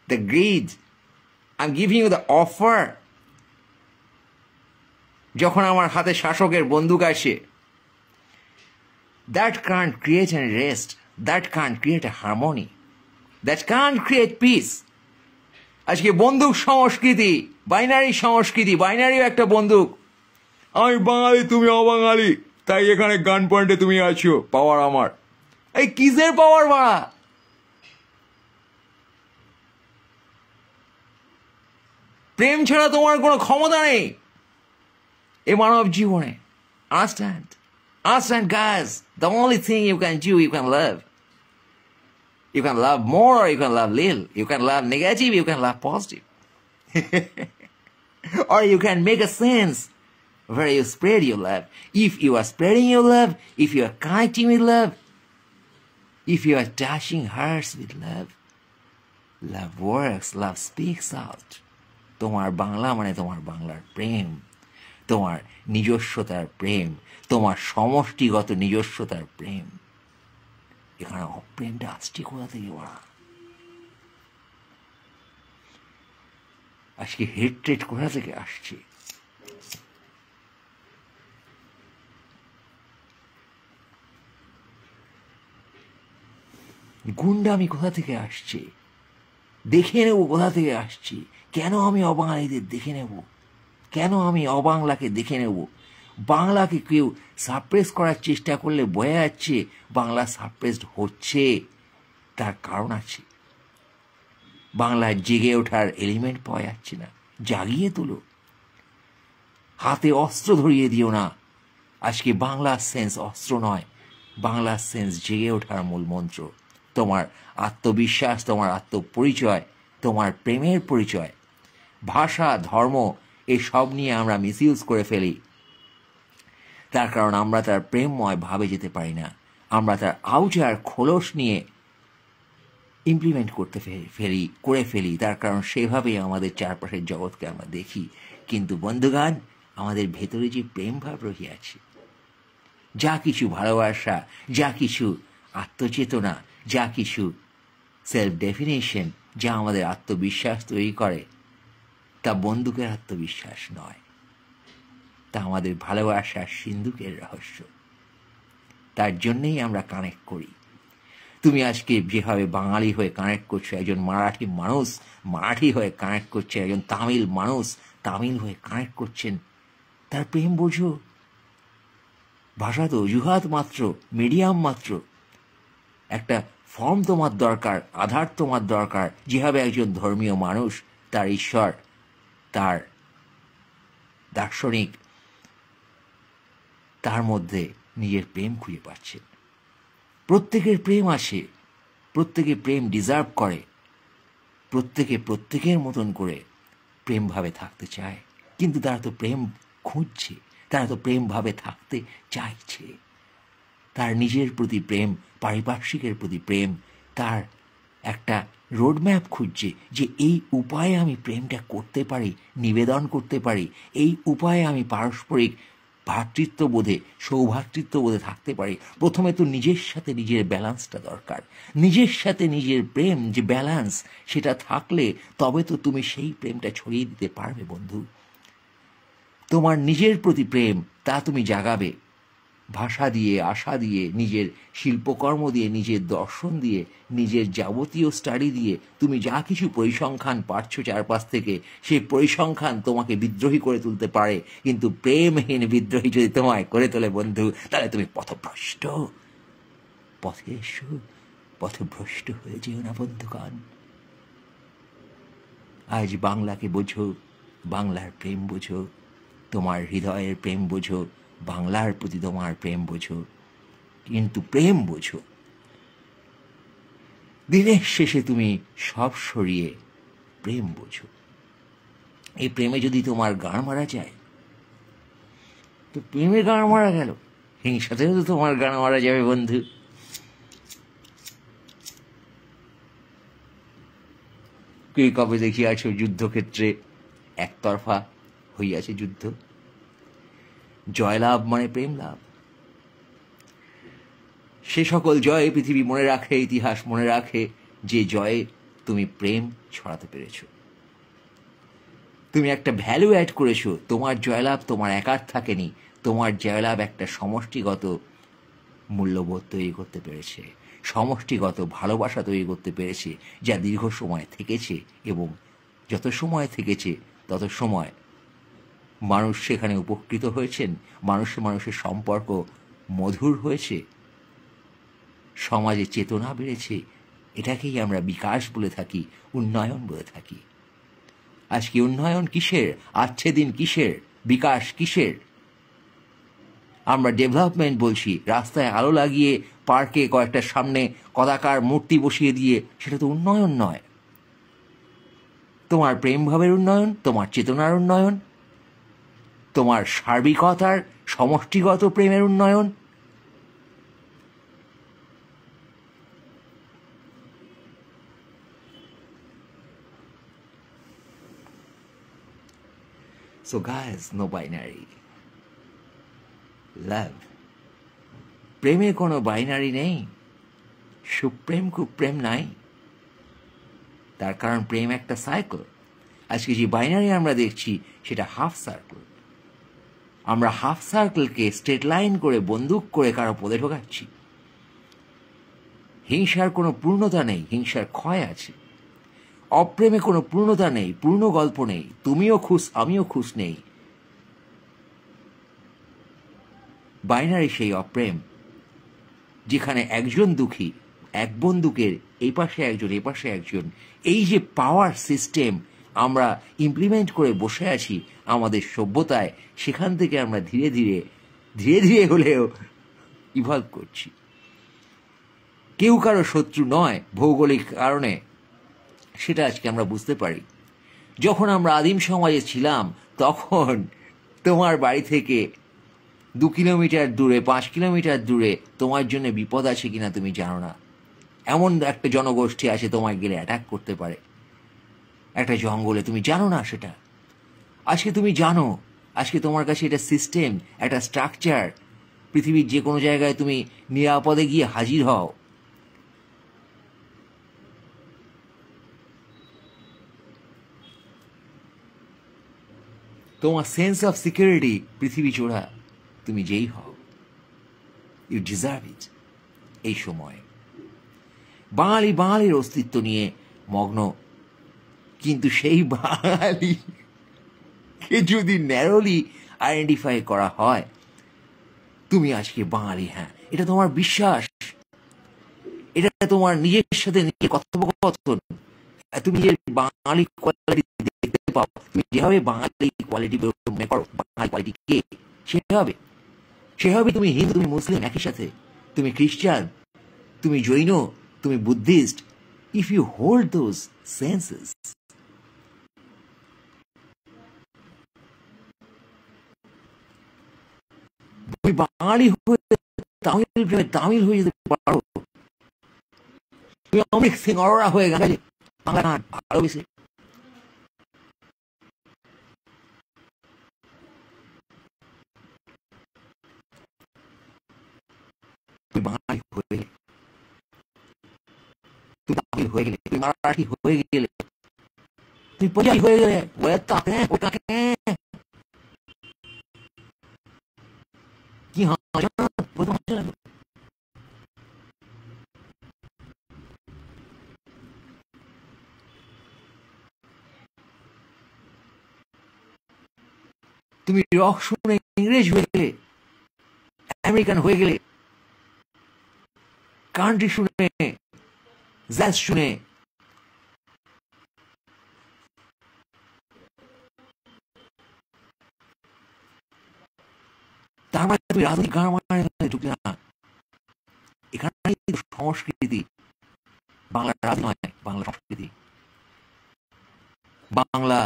the greed. I'm giving you the offer. যখন আমার হাতে শাসকের বন্দুক আসে, that can't create a rest, that can't create a harmony, that can't create peace. আজকে বন্দুক সংস্কৃতি, binary সংস্কৃতি, বাইনারিও একটা বন্দুক। আমি বাঙালি, তুমি অবাঙালি, তাই এখানে গান পয়েন্টে তুমি আছো, পাওয়ার আমার। এই কিসের পাওয়ার বাড়া? প্রেম ছাড়া তোমার কোনো ক্ষমতা নেই এ মানব জীবনে। Understand? Understand, guys, the only thing you can do, you can love. You can love more or you can love little. You can love negative, you can love positive. Or you can make a sense where you spread your love. If you are spreading your love, if you are connecting with love, if you are touching hearts with love, love works, love speaks out. তোমার বাংলা মানে তোমার বাংলার প্রেম, তোমার নিজস্বতার প্রেম, তোমার সমষ্টিগত নিজস্বতার প্রেম। এখানে অপ্রেমটা আসছে কোথা থেকে ওরা? আজকে হেট্রেট কোথা থেকে আসছে? গুন্ডামি কোথা থেকে আসছে? দেখে নেব কোথা থেকে আসছে। কেন আমি অবাঙালিদের দেখে নেব? কেন আমি অবাংলাকে দেখে নেব? বাংলাকে কেউ সাপ্রেস করার চেষ্টা করলে বোঝা যাচ্ছে বাংলা সাপ্রেসড হচ্ছে। তার কারণ আছে, বাংলার জেগে ওঠার এলিমেন্ট পাওয়া যাচ্ছে না। জাগিয়ে তোলো, হাতে অস্ত্র ধরিয়ে দিও না। আজকে বাংলার সেন্স অস্ত্র নয়, বাংলার সেন্স জেগে ওঠার মূল মন্ত্র। তোমার আত্মবিশ্বাস, তোমার আত্মপরিচয়, তোমার প্রেমের পরিচয়। ভাষা, ধর্ম এসব নিয়ে আমরা মিসইউজ করে ফেলি। তার কারণ আমরা তার প্রেমময় ভাবে যেতে পারি না। আমরা তার আউচার খোলস নিয়ে ইমপ্লিমেন্ট করে ফেলি। তার কারণ সেভাবেই আমাদের চারপাশের জগৎকে আমরা দেখি। কিন্তু বন্ধুগান, আমাদের ভেতরে যে প্রেম ভাব রয়ে আছে, যা কিছু ভালোবাসা, যা কিছু আত্মচেতনা, যা কিছু সেলফ ডেফিনেশন, যা আমাদের আত্মবিশ্বাস তৈরি করে, তা বন্দুকের আত্মবিশ্বাস নয়, তা আমাদের ভালোবাসার সিন্ধুকের রহস্য। তার জন্যেই আমরা কানেক্ট করি। তুমি আজকে যেভাবে বাঙালি হয়ে কানেক্ট করছো, একজন মারাঠি মানুষ মারাঠি হয়ে কানেক্ট করছে, একজন তামিল মানুষ তামিল হয়ে কানেক্ট করছেন, তার প্রেম বোঝো। ভাষা তো অজুহাত মাত্র, মিডিয়াম মাত্র। একটা ফর্ম তোমার দরকার, আধার তোমার দরকার। যেভাবে একজন ধর্মীয় মানুষ তার ঈশ্বর, তার দার্শনিক, তার মধ্যে নিজের প্রেম খুঁজে পাচ্ছেন। প্রত্যেকের প্রেম আসে, প্রত্যেকে প্রেম ডিজার্ভ করে, প্রত্যেকে প্রত্যেকের মতন করে প্রেমভাবে থাকতে চায়। কিন্তু তারা তো প্রেম খুঁজছে, তারা তো প্রেমভাবে থাকতে চাইছে। তার নিজের প্রতি প্রেম, পারিপার্শ্বিকের প্রতি প্রেম, তার একটা রোডম্যাপ খুঁজছে যে এই উপায়ে আমি প্রেমটা করতে পারি, নিবেদন করতে পারি, এই উপায়ে আমি পারস্পরিক ভ্রাতৃত্ববোধে, সৌভ্রাতৃত্ববোধে থাকতে পারি। প্রথমে তো নিজের সাথে নিজের ব্যালেন্সটা দরকার। নিজের সাথে নিজের প্রেম যে ব্যালেন্স, সেটা থাকলে তবে তো তুমি সেই প্রেমটা ছড়িয়ে দিতে পারবে বন্ধু। তোমার নিজের প্রতি প্রেম, তা তুমি জাগাবে ভাষা দিয়ে, আশা দিয়ে, নিজের শিল্পকর্ম দিয়ে, নিজের দর্শন দিয়ে, নিজের যাবতীয় স্টাডি দিয়ে। তুমি যা কিছু পরিসংখ্যান পাচ্ছ চারপাশ থেকে, সেই পরিসংখ্যান তোমাকে বিদ্রোহী করে তুলতে পারে, কিন্তু প্রেমহীন বিদ্রোহী যদি তোমায় করে তোলে বন্ধু, তাহলে তুমি পথভ্রষ্ট। পথে এসো, পথভ্রষ্ট হয়ে যেও না বন্ধুগণ। আজ বাংলাকে বোঝো, বাংলার প্রেম বোঝো, তোমার হৃদয়ের প্রেম বোঝো, বাংলার প্রতি তোমার প্রেম বোঝো, কিন্তু প্রেম বোঝো। দিনের শেষে তুমি সব সরিয়ে প্রেম বোঝো। এই প্রেমে যদি তোমার গান মারা যায়, তো প্রেমে গান মারা গেল, হিংসাতেও তো তোমার গান মারা যাবে বন্ধু। কে কবে দেখিয়াছো যুদ্ধক্ষেত্রে একতরফা হইয়াছে যুদ্ধ? জয়লাভ মানে প্রেম লাভ। সে সকল জয়ে পৃথিবী মনে রাখে, ইতিহাস মনে রাখে, যে জয়ে তুমি প্রেম ছড়াতে পেরেছো, তুমি একটা ভ্যালু অ্যাড করেছো। তোমার জয়লাভ তোমার একার থাকেনি, তোমার জয়লাভ একটা সমষ্টিগত মূল্যবোধ তৈরি করতে পেরেছে, সমষ্টিগত ভালোবাসা তৈরি করতে পেরেছে, যা দীর্ঘ সময় থেকেছে। এবং যত সময় থেকেছে তত সময় মানুষ সেখানে উপকৃত হয়েছেন, মানুষে মানুষের সম্পর্ক মধুর হয়েছে, সমাজে চেতনা বেড়েছে। এটাকেই আমরা বিকাশ বলে থাকি, উন্নয়ন বলে থাকি। আজকে উন্নয়ন কিসের? আচ্ছে দিন কিসের? বিকাশ কিসের? আমরা ডেভেলপমেন্ট বলছি, রাস্তায় আলো লাগিয়ে পার্কে কয়েকটা সামনে কদাকার মূর্তি বসিয়ে দিয়ে, সেটা তো উন্নয়ন নয়। তোমার প্রেম ভাবের উন্নয়ন, তোমার চেতনার উন্নয়ন, তোমার সার্বিকতার সমষ্টিগত প্রেমের উন্নয়ন। So guys, no binary. Love. প্রেমে কোনো বাইনারি নেই, সুপ্রেম কুপ্রেম নাই। তার কারণ প্রেম একটা সাইকেল। আজকে যে বাইনারি আমরা দেখছি সেটা হাফ সার্কেল। আমরা হাফ সার্কেলকে স্ট্রেট লাইন করে বন্দুক করে কারো পদে ঢোকাচ্ছি। হিংসার কোনো পূর্ণতা নেই, হিংসার ক্ষয় আছে। অপ্রেমে কোনো পূর্ণতা নেই, পূর্ণ গল্প নেই। তুমিও খুশ, আমিও খুশ নেই। বাইনারি সেই অপ্রেম যেখানে একজন দুঃখী, এক বন্দুকের এই পাশে একজন, এ পাশে একজন। এই যে পাওয়ার সিস্টেম আমরা ইমপ্লিমেন্ট করে বসে আছি আমাদের সভ্যতায়, সেখান থেকে আমরা ধীরে ধীরে ধীরে ধীরে হলেও ইভলভ করছি। কেউ কারো শত্রু নয় ভৌগোলিক কারণে, সেটা আজকে আমরা বুঝতে পারি। যখন আমরা আদিম সমাজে ছিলাম তখন তোমার বাড়ি থেকে 2 কিলোমিটার দূরে, 5 কিলোমিটার দূরে তোমার জন্য বিপদ আছে কিনা তুমি জানো না। এমন একটা জনগোষ্ঠী আছে তোমায় গেলে অ্যাটাক করতে পারে একটা জঙ্গলে, তুমি জানো না সেটা। আজকে তুমি জানো, আজকে তোমার কাছে এটা সিস্টেম, একটা স্ট্রাকচার। পৃথিবীর যে কোনো জায়গায় তুমি নিরাপদে গিয়ে হাজির হও। তোমার সেন্স অফ সিকিউরিটি পৃথিবী চোরা, তুমি যেই হও, ইউ ডিজার্ভ ইট। এই সময় বাঙালির অস্তিত্ব নিয়ে মগ্ন, কিন্তু সেই বাঙালিকে যদি ন্যারোলি আইডেন্টিফাই করা হয়, তুমি আজকে বাঙালি, হ্যাঁ, এটা তোমার বিশ্বাস, এটা তোমার নিজের সাথে নিজের কথোপকথন। তুমি যে বাঙালি কোয়ালিটি দেখতে পাও, তুমি যেভাবে বাঙালি কোয়ালিটি মনে করো, বাঙালি কোয়ালিটি কে, সেভাবে তুমি হিন্দু, তুমি মুসলিম একই সাথে, তুমি খ্রিস্টান, তুমি জৈন, তুমি Buddhist. If you hold those senses, তুমি বাঙালি হয়ে তামিল হয়ে যেতে পারো। তুমি অমৃত সিং অরোরা হয়ে গেলে বাংলা গান ভালোবেসে। তুমি বাঙালি হয়ে গেলে, তুমি তামিল হয়ে গেলে, তুমি মারাঠি হয়ে গেলে, তুমি পঞ্জাবি হয়ে গেলে, কি তুমি রক শুনে ইংরেজ হয়ে গেলে, আমেরিকান হয়ে গেলে, কান্ট্রি শুনে, জ্যাজ শুনে, তার মানে তুমি রাজনৈতিক গান ঢুকলে না। এখানে সংস্কৃতি, বাংলা রাজ নয়, বাংলা সংস্কৃতি। বাংলা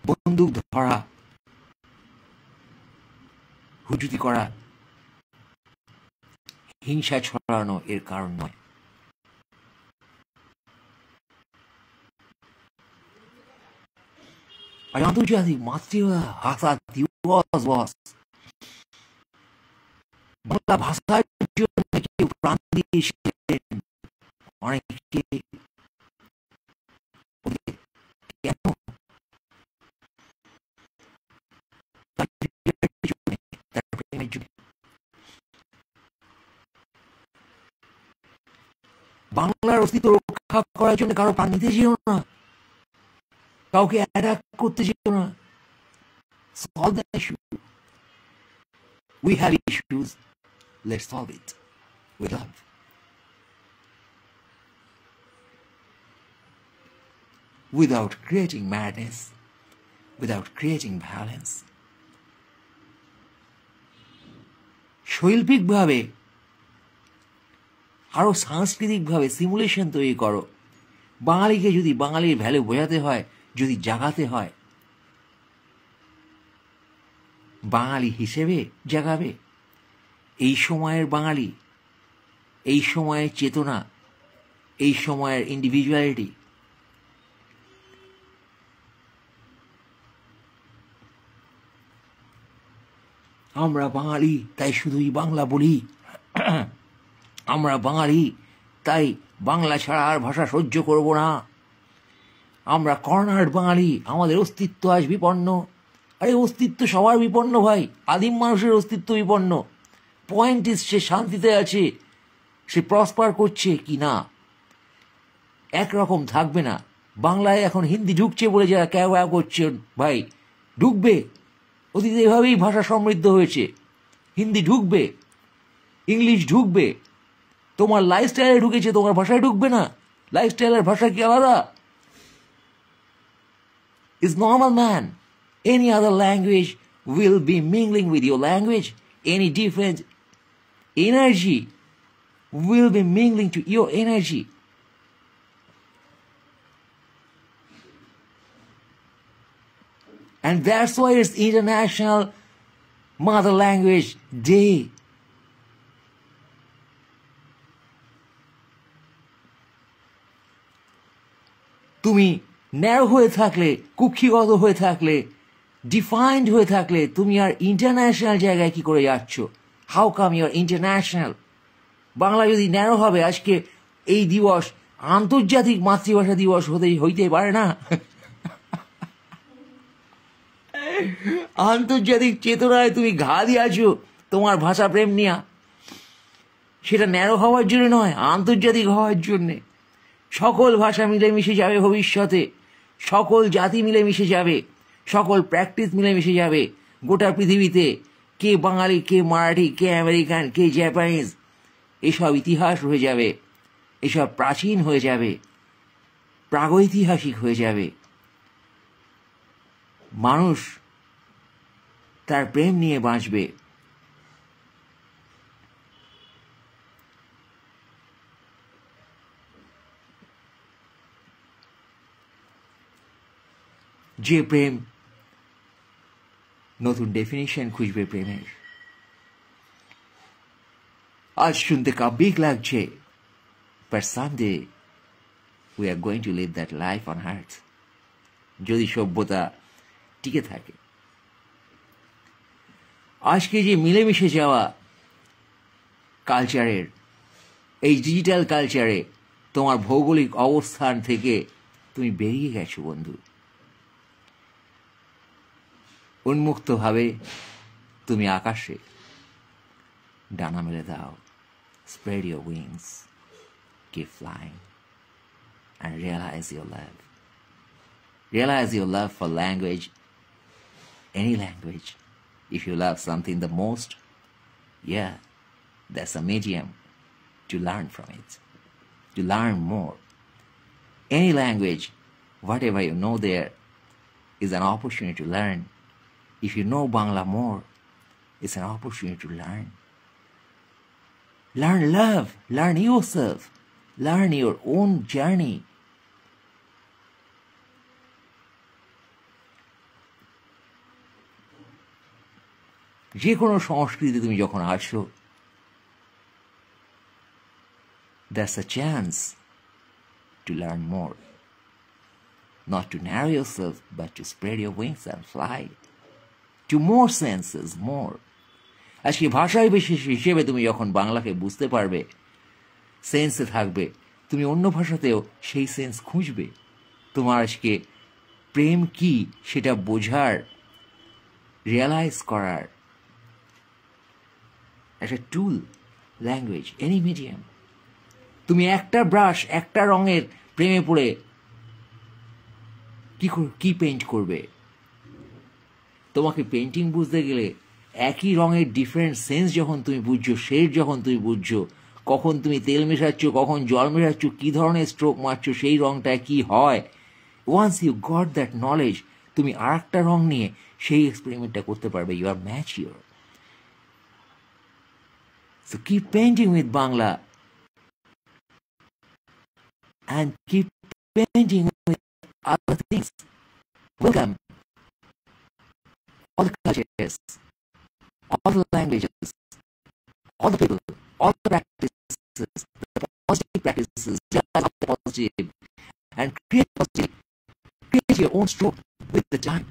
বন্দুক ধরা, হুজুতি করা, হিংসা ছড়ানো এর কারণ নয়। আর আন্তর্জাতিক মাতৃভাষা ভাষা দিবস, বাংলা ভাষার জন্য কেউ প্রাণ দিয়েছিলেন, অনেকে কেন বাংলার অস্তিত্ব রক্ষা করার জন্য কারো প্রাণ নিতে যেও না, কাউকে অ্যাটাক করতে যেও না। Solve the issue. We have issues. Let's solve it with love. Without creating madness, without creating violence. শৈল্পিকভাবে আরো সাংস্কৃতিকভাবে সিমুলেশন তৈরি করো। বাঙালিকে যদি বাঙালির ভ্যালু বোঝাতে হয়, যদি জাগাতে হয়, বাঙালি হিসেবে জাগাবে। এই সময়ের বাঙালি, এই সময়ের চেতনা, এই সময়ের ইন্ডিভিজুয়ালিটি। আমরা বাঙালি তাই শুধুই বাংলা বলি, আমরা বাঙালি তাই বাংলা ছাড়া আর ভাষা সহ্য করব না, আমরা কর্নার বাঙালি, আমাদের অস্তিত্ব আজ বিপন্ন। আরে অস্তিত্ব সবার বিপন্ন ভাই, আদিম মানুষের অস্তিত্ব বিপন্ন। পয়েন্ট ইস সে শান্তিতে আছে, সে প্রসপার করছে কি না, একরকম থাকবে না। বাংলায় এখন হিন্দি ঢুকছে বলে যারা ক্যাও ক্যাও করছে ভাই, ঢুকবে, অতীতে এভাবেই ভাষা সমৃদ্ধ হয়েছে। হিন্দি ঢুকবে, ইংলিশ ঢুকবে, তোমার লাইফস্টাইলে ঢুকেছে, তোমার ভাষায় ঢুকবে না? লাইফস্টাইলের ভাষা কি আলাদা? Is normal man. Any other language will be mingling with your language. Any different energy will be mingling to your energy. And that's why it's International Mother Language Day. তুমি ন্যারো হয়ে থাকলে, কুক্ষিগত হয়ে থাকলে, ডিফাইন্ড হয়ে থাকলে তুমি আর international জায়গায় কি করে যাচ্ছ? How come your international? Bangla যদি ন্যারো হবে, আজকে এই দিবস আন্তর্জাতিক মাতৃভাষা দিবস হইতে পারে না। আন্তর্জাতিক চেতনায় তুমি ঘা দিয়েছো তোমার ভাষা প্রেম নিয়া, সেটা ন্যারো হওয়ার জন্য নয়, আন্তর্জাতিক হওয়ার জন্যে। সকল ভাষা মিলেমিশে যাবে ভবিষ্যতে, সকল জাতি মিলেমিশে যাবে, সকল প্র্যাকটিস মিলেমিশে যাবে গোটা পৃথিবীতে। কে বাঙালি, কে মারাঠি, কে আমেরিকান, কে জাপানিজ, এসব ইতিহাস হয়ে যাবে, এসব প্রাচীন হয়ে যাবে, প্রাগৈতিহাসিক হয়ে যাবে। মানুষ তার প্রেম নিয়ে বাঁচবে। যে প্রেম নতুন ডেফিনিশন খুঁজবে প্রেমের। আজ শুনতে কাব্যিক লাগছে, but someday we are going to live that life on earth, যদি সভ্যতা টিকে থাকে। আজকে যে মিলেমিশে যাওয়া কালচারের, এই ডিজিটাল কালচারে তোমার ভৌগোলিক অবস্থান থেকে তুমি বেরিয়ে গেছো বন্ধু। উন্মুক্তভাবে তুমি আকাশে ডানা মেলে দাও। Spread your wings, keep flying, and realize your love. Realize your love for language, any language. If you love something the most, yeah, that's a medium to learn from it, to learn more. Any language, whatever you know there, is an opportunity to learn. If you know Bangla more, it's an opportunity to learn. Learn love, learn yourself, learn your own journey. যে কোনো সংস্কৃতি তুমি যখন আসো, that's a chance to learn more. Not to narrow yourself, but to spread your wings and fly to more senses, more. আজকে ভাষায় বিশেষ হিসেবে তুমি যখন বাংলাকে বুঝতে পারবে, সেন্সে থাকবে, তুমি অন্য ভাষাতেও সেই সেন্স খুঁজবে। তোমার আজকে প্রেম কি সেটা বোঝার, রিয়ালাইজ করার একটা টুল ল্যাঙ্গুয়েজ, এনি মিডিয়াম। তুমি একটা ব্রাশ, একটা রঙের প্রেমে পড়ে কি পেইন্ট করবে? তোমাকে পেইন্টিং বুঝতে গেলে একই রঙের ডিফারেন্ট সেন্স যখন তুমি বুঝছো, শেড যখন তুমি বুঝছো, কখন তুমি তেল মেশাচ্ছ, কখন জল মেশাচ্ছ, কী ধরনের স্ট্রোক মারছো, সেই রঙটায় কি হয়, once you got that knowledge, তুমি আর একটা রঙ নিয়ে সেই এক্সপেরিমেন্টটা করতে পারবে। You are mature. So keep painting with Bangla and keep painting with other things. Welcome all the cultures, all the languages, all the people, all the practices, the positive practices, just the positive, and create positive. Create your own stroke with the time.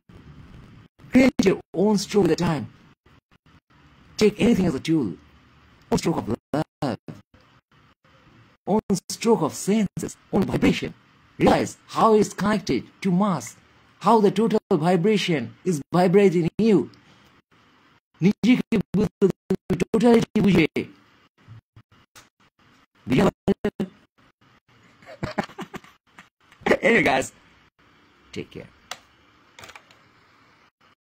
Create your own stroke with the time. Take anything as a tool. One stroke of love, one stroke of senses, one vibration. Realize how it's connected to mass, how the total vibration is vibrating in you. নিজেকে বুঝতে তুমি totality বুঝে Anyway, guys, take care.